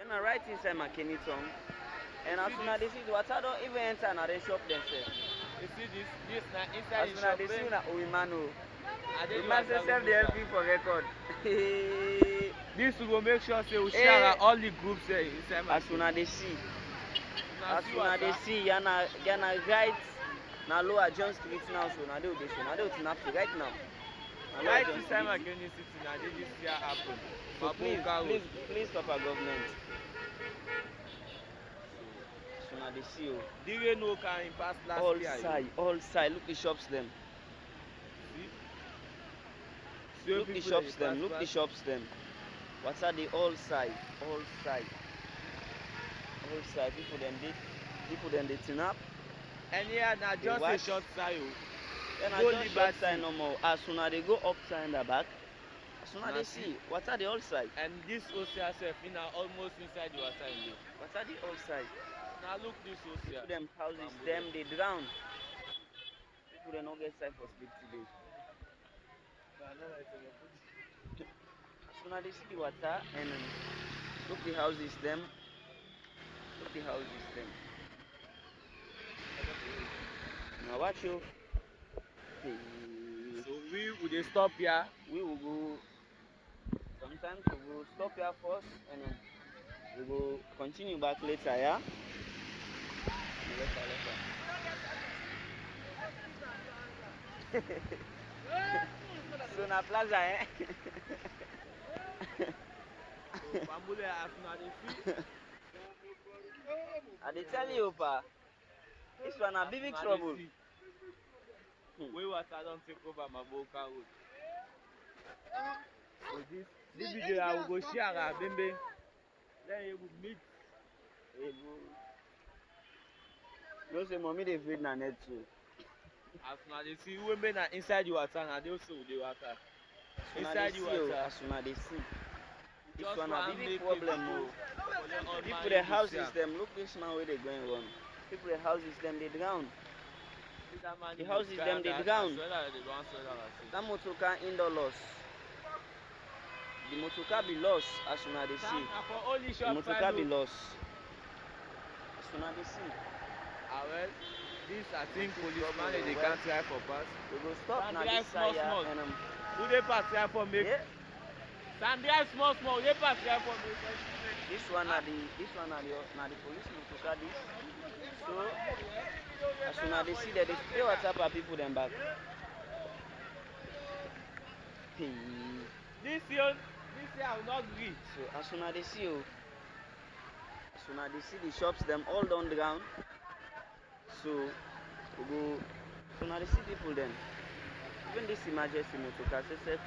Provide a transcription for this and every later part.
And I right inside my Kennyton. And as soon as they see the water don't even enter and they shop themselves. You see this now inside As the soon as shop. they see that Uimano. The man say self the LP for record. This will make sure say we share all the groups inside my as soon as they see. As soon as they see, yana right now lower John Street now, so now they will snap right now. Right inside my Kenny City now, they this year happen. So please stop our government. So now they see you. The way no can pass last year. All side, look the shops them. See? Look the shops them, look the shops them. What are the all side? People then they turn up. And yeah, now just a short side. Then I just short side no more. As soon as they go upside in the back, as soon as they see, what are the all side? And this OCR self in almost inside the water in there. What are the all side? Now look this OCR. Them houses, them they drown. People they not get side for sleep today. As soon as they see the water and look the houses, them. Now watch you. So we will stop here. We will go. Sometimes we will stop here first and then we will continue back later, yeah? So na plaza, eh? I dey tell you, pa. This one a big trouble. We water don't take over Maboka Road. So this video I will go share Bembe. Then you will meet. No say mommy dey feed na net too. As soon as they see women are inside the water and they also the water. Inside the water. As soon as they see. This one a big problem. People the houses them. Look this man where they going on. People the houses them they drown. The houses them they drown. That motor car indoor loss. The motor car be lost as soon as they see. The motor car be lost. As soon as they see. Well, this I think policeman they can't try for pass. We go stop now this side and who they pass try for make? Sandra small, they pass try for make. This one are the police motor car this. So as soon as they see that they spray water for people them back. This year I will not agree. So as soon as they see you, as soon as they see the shops them all down the ground. So we go so now they see people then. Even this emergency motor car say safe.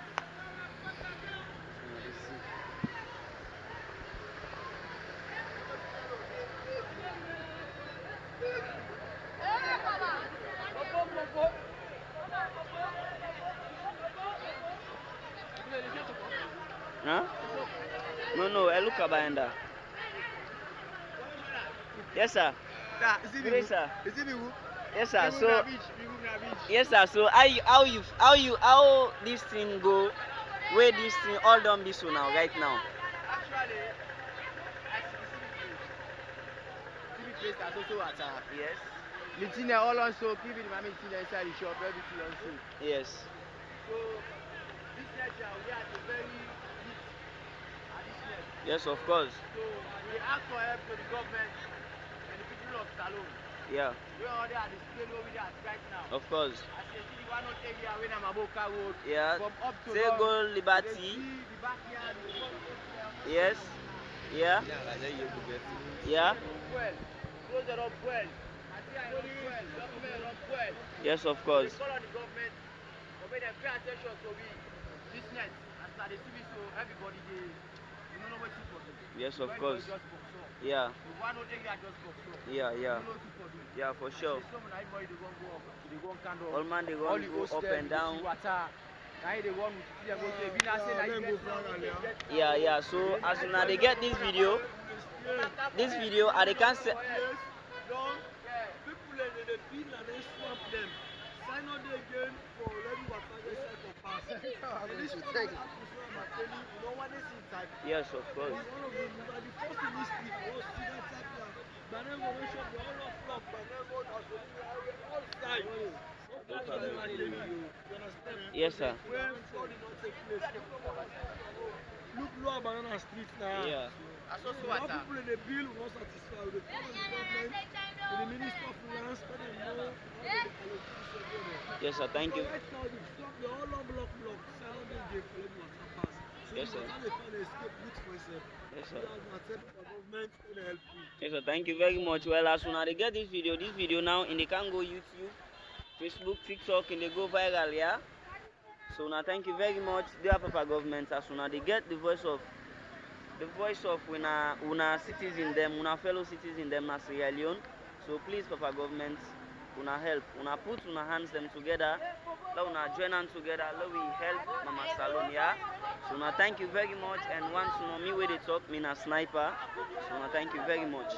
Huh? No, I look about yes, sir. Yes, sir. Yes, sir. So, yes, sir. So, how this thing go? Where this thing all done this one now, right now? Actually, place that's also water. Yes. The thing all on soap, even the mommy thing inside the shop, everything on soap. Yes. So, this lecture, we are at a very big addition. Yes, of course. So, we ask for help to the government and the people of Salon. Yeah. We are there at the scale where we are right now. Of course. As you see, the one not area when I'm Maboka Road. Yeah. From up to say go Liberty. The backyard. Yes. Yeah. Yeah. Well, those are up well. Yes, of course. We call on the government to make them pay attention to we business as per the TV so everybody they you know what to do. Yes, of course. Yeah. Yeah. Yeah, for sure. All man they go up and down. Yeah. So as soon as they get this video, and they can't say. Yes, of course. Yes, sir. When fraud did not take place. Look, Lower Banana Street now. Yeah. I saw so Now what, people in the bill will not satisfy with the government, with the Minister of Finance, let them know how they allocate this again. Yes, sir. Thank you. But right now, the whole long block, silent they collect water pass. So Yes, the sir. water they find escape route for itself. Yes, So sir. as I said, the government will help you. Yes, sir. Thank you very much. Well, as soon as they get this video now, in the can go YouTube, Facebook, TikTok, and they go viral, yeah. So now, thank you very much, dear Papa government. As soon as they get the voice of una citizen them, una fellow citizen them, na Sierra Leone. So please, Papa government, una help, una put una hands them together, let una join hands together, let we help Mama Salome, yeah. So now, thank you very much. And once me where they talk, me na sniper. So now, thank you very much.